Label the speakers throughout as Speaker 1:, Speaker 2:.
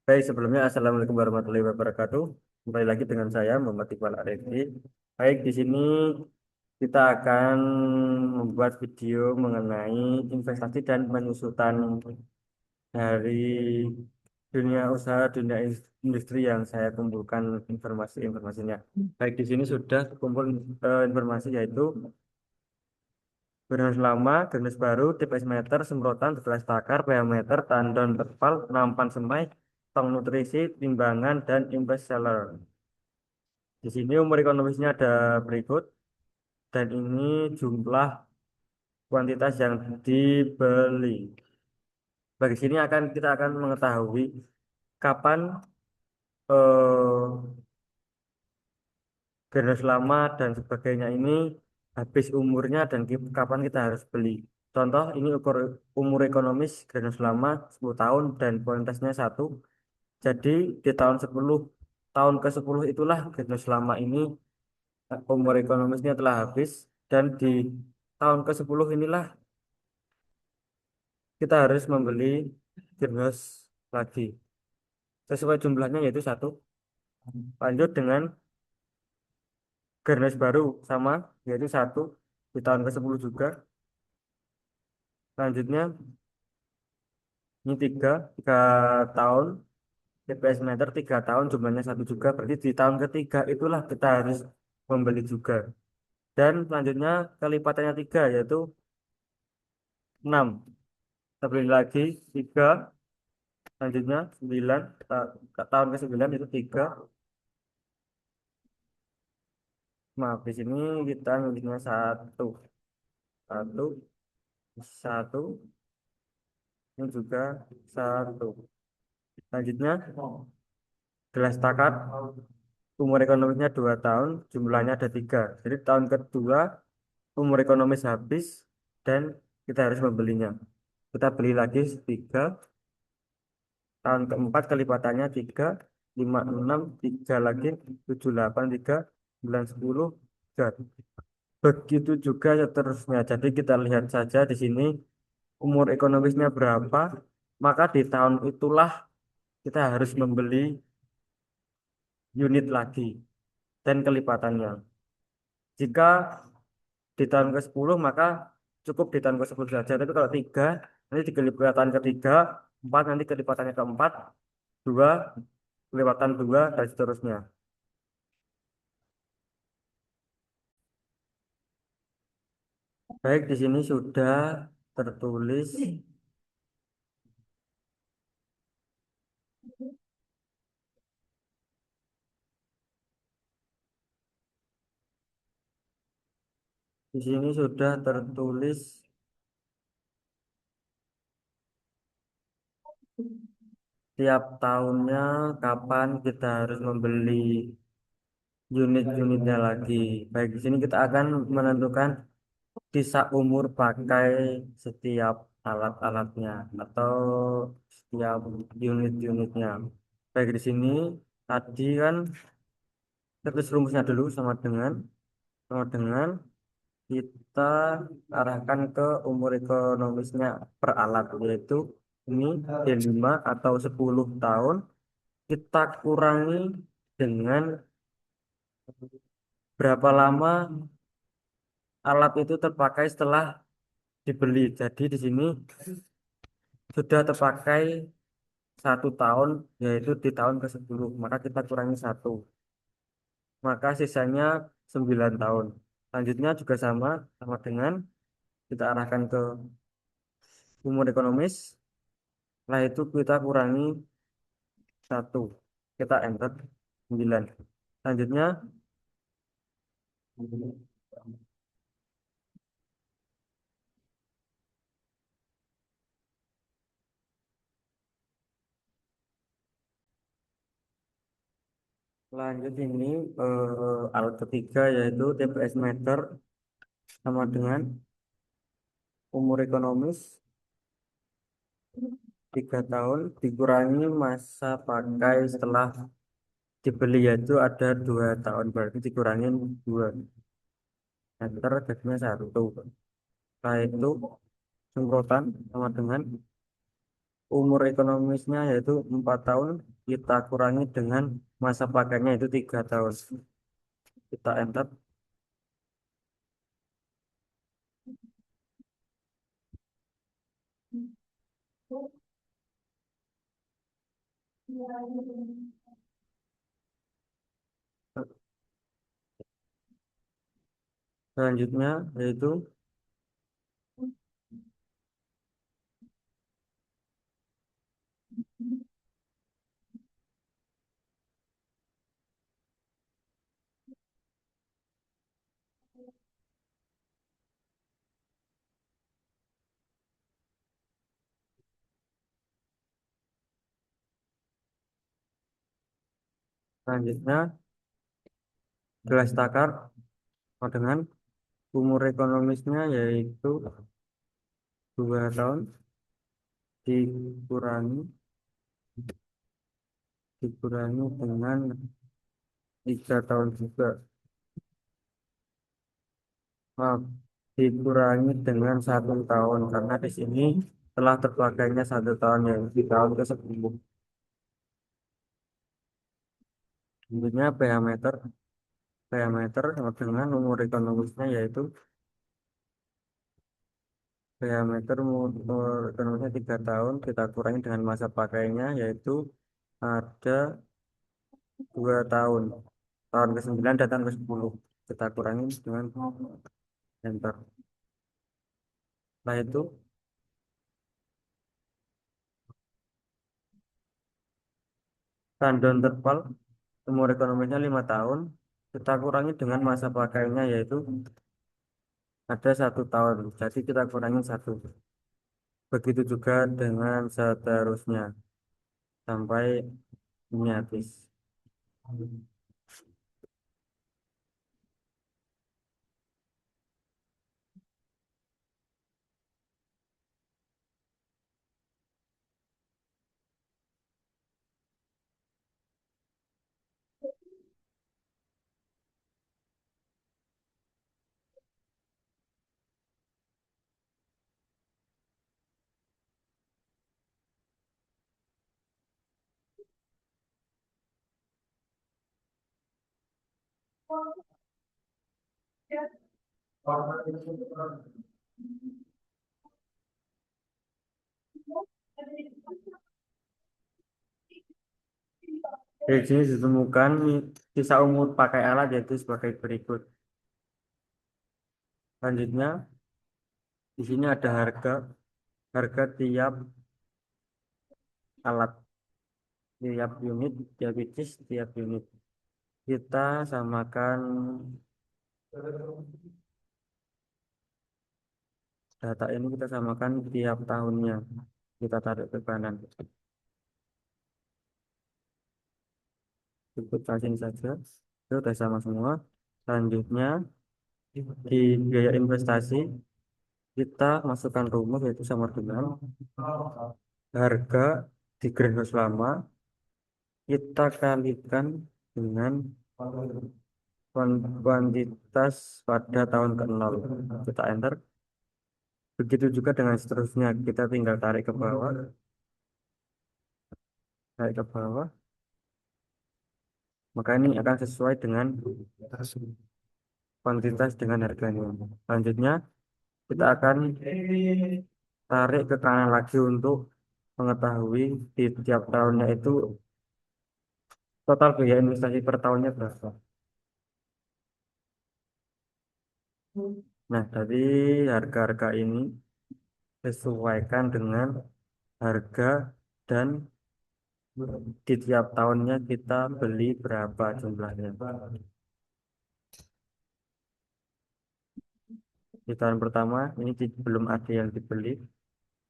Speaker 1: Baik, sebelumnya Assalamualaikum warahmatullahi wabarakatuh. Kembali lagi dengan saya Muhammad Iqbal Arifin. Baik, di sini kita akan membuat video mengenai investasi dan penyusutan dari dunia usaha, industri yang saya kumpulkan informasi-informasinya. Baik, di sini sudah kumpul informasi yaitu Bernas lama, Bernas baru, TPS meter, semprotan, tetelas takar, pH meter, tandon terpal, nampan semai, tong nutrisi, timbangan, dan invest seller. Di sini umur ekonomisnya ada berikut, dan ini jumlah kuantitas yang dibeli. Bagi sini kita akan mengetahui kapan eh, Bernas lama dan sebagainya ini habis umurnya dan kapan kita harus beli. Contoh ini umur ekonomis Granus lama 10 tahun dan kualitasnya satu. Jadi di tahun ke-10 itulah Granus lama ini umur ekonomisnya telah habis dan di tahun ke-10 inilah kita harus membeli Granus lagi. Sesuai jumlahnya yaitu satu. Lanjut dengan Granus baru sama yaitu satu di tahun ke-10 juga. Selanjutnya ini tiga tahun TPS meter 3 tahun jumlahnya satu juga berarti di tahun ketiga itulah kita harus membeli juga dan selanjutnya kelipatannya tiga yaitu 6 kita beli lagi tiga selanjutnya 9 tahun ke-9 itu tiga. Maaf di sini kita nulisnya satu satu satu ini juga satu. Selanjutnya gelas takar umur ekonomisnya 2 tahun jumlahnya ada tiga jadi tahun kedua umur ekonomis habis dan kita harus membelinya. Kita beli lagi tiga, tahun keempat kelipatannya tiga, lima, enam, tiga lagi, tujuh, delapan, tiga, sembilan, sepuluh, tiga. Begitu juga seterusnya. Jadi kita lihat saja di sini umur ekonomisnya berapa, maka di tahun itulah kita harus membeli unit lagi dan kelipatannya. Jika di tahun ke-10 maka cukup di tahun ke-10 saja. Tapi kalau tiga nanti di kelipatan ketiga, empat nanti kelipatannya keempat, dua kelipatan dua dan seterusnya. Baik di sini sudah tertulis. Di sini sudah tertulis tiap tahunnya kapan kita harus membeli unit-unitnya lagi. Baik di sini kita akan menentukan sisa umur pakai setiap alat-alatnya atau setiap unit-unitnya. Baik di sini tadi kan kita tulis rumusnya dulu sama dengan kita arahkan ke umur ekonomisnya per alat yaitu ini D5 atau 10 tahun kita kurangi dengan berapa lama alat itu terpakai setelah dibeli. Jadi di sini sudah terpakai 1 tahun yaitu di tahun ke-10 maka kita kurangi satu maka sisanya 9 tahun. Selanjutnya juga sama dengan kita arahkan ke umur ekonomis. Setelah itu kita kurangi satu, kita enter 9. Selanjutnya lanjut ini alat ketiga yaitu TPS meter sama dengan umur ekonomis 3 tahun dikurangi masa pakai setelah dibeli yaitu ada 2 tahun berarti dikurangin 2 meter jadinya satu. Setelah itu semprotan sama dengan umur ekonomisnya yaitu 4 tahun, kita kurangi dengan masa pakainya itu 3 tahun. Kita enter. Selanjutnya yaitu selanjutnya gelas takar dengan umur ekonomisnya yaitu 2 tahun, dikurangi dikurangi dengan 3 tahun juga. Maaf, dikurangi dengan 1 tahun karena di sini telah terpakainya 1 tahun yang di tahun ke-10. Selanjutnya diameter dengan umur ekonomisnya yaitu umur ekonomisnya 3 tahun, kita kurangi dengan masa pakainya yaitu ada 2 tahun, tahun ke-9 dan tahun ke-10, kita kurangi dengan enter. Setelah itu tandon terpal umur ekonomisnya 5 tahun, kita kurangi dengan masa pakainya yaitu ada 1 tahun, jadi kita kurangi satu. Begitu juga dengan seterusnya sampai ini habis. Dari sini ditemukan sisa umur pakai alat yaitu sebagai berikut. Selanjutnya di sini ada harga tiap alat, tiap unit, tiap pieces, tiap unit. Kita samakan data ini, kita samakan tiap tahunnya. Kita tarik ke kanan. Ikut casing saja. Itu sudah sama semua. Selanjutnya di biaya investasi kita masukkan rumus yaitu sama dengan harga di greenhouse lama kita kalikan dengan kuantitas pada tahun ke-0. Kita enter. Begitu juga dengan seterusnya, kita tinggal tarik ke bawah, maka ini akan sesuai dengan kuantitas dengan harganya. Selanjutnya kita akan tarik ke kanan lagi untuk mengetahui di tiap tahunnya itu total biaya investasi per tahunnya berapa. Nah, dari harga-harga ini sesuaikan dengan harga dan di tiap tahunnya kita beli berapa jumlahnya. Di tahun pertama ini belum ada yang dibeli.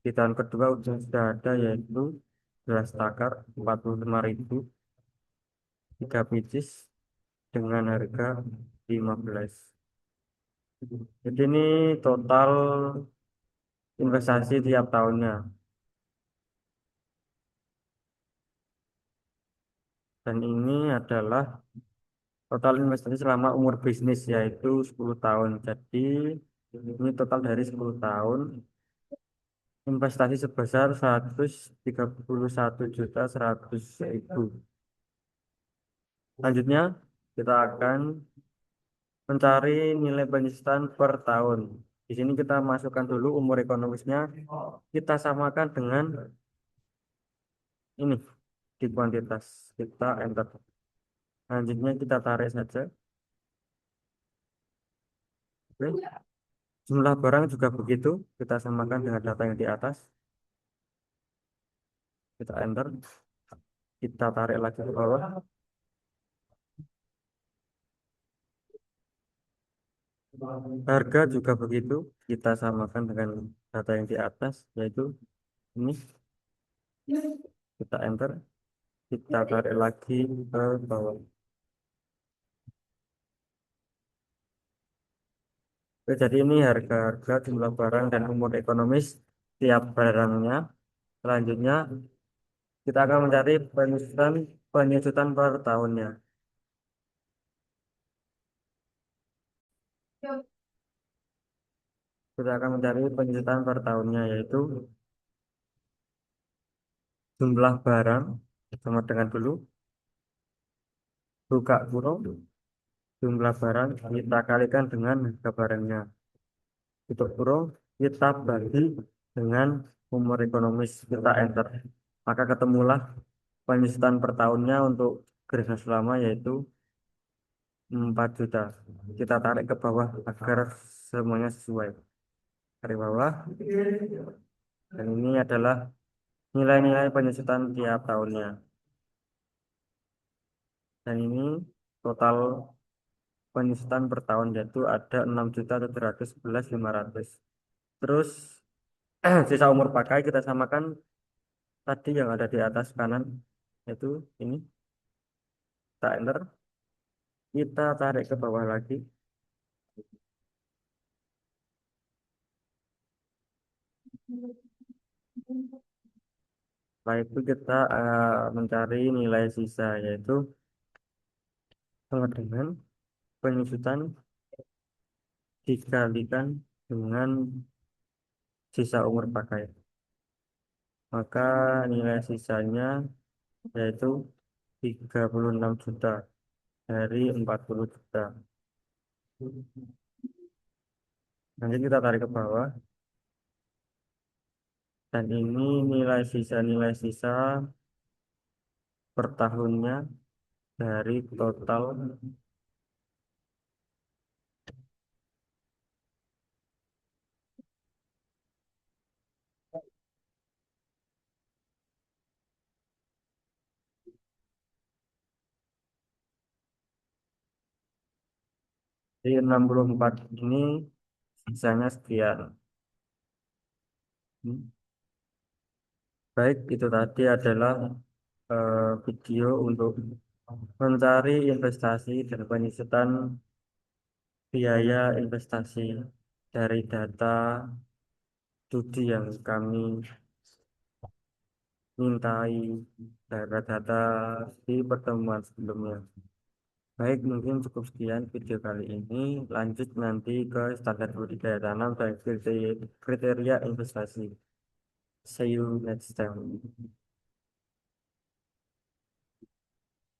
Speaker 1: Di tahun kedua sudah ada yaitu gelas takar 45.000, 3 pieces dengan harga 15. Jadi ini total investasi tiap tahunnya. Dan ini adalah total investasi selama umur bisnis yaitu 10 tahun. Jadi ini total dari 10 tahun. investasi sebesar 131.100.000. Selanjutnya, kita akan mencari nilai penyusutan per tahun. Di sini kita masukkan dulu umur ekonomisnya, kita samakan dengan ini di kuantitas. Kita enter. Selanjutnya kita tarik saja. Oke. Jumlah barang juga begitu, kita samakan dengan data yang di atas. Kita enter. Kita tarik lagi ke bawah. Harga juga begitu, kita samakan dengan data yang di atas, yaitu ini. Kita enter. Kita tarik lagi ke bawah. Oke, jadi ini harga-harga, jumlah barang, dan umur ekonomis tiap barangnya. Selanjutnya, kita akan mencari penyusutan penyusutan per tahunnya. Kita akan mencari penyusutan per tahunnya, yaitu jumlah barang sama dengan dulu buka kurung jumlah barang kita kalikan dengan harga barangnya, tutup kurung kita bagi dengan umur ekonomis, kita enter, maka ketemulah penyusutan per tahunnya untuk garis selama, yaitu 4 juta. Kita tarik ke bawah agar semuanya sesuai. Dari bawah, dan ini adalah nilai-nilai penyusutan tiap tahunnya. Dan ini total penyusutan per tahun, yaitu ada 6.711.500. Terus sisa umur pakai kita samakan tadi yang ada di atas kanan, yaitu ini. Kita enter, kita tarik ke bawah lagi. Setelah itu kita mencari nilai sisa, yaitu sama dengan penyusutan dikalikan dengan sisa umur pakai. Maka nilai sisanya yaitu 36 juta dari 40 juta. Nanti kita tarik ke bawah. Dan ini nilai sisa per tahunnya dari total di 64 ini, sisanya sekian. Hmm. Baik, itu tadi adalah video untuk mencari investasi dan penyusutan biaya investasi dari data studi yang kami mintai, data-data di pertemuan sebelumnya. Baik, mungkin cukup sekian video kali ini. Lanjut nanti ke standar budidaya tanam dan kriteria investasi. See you next time.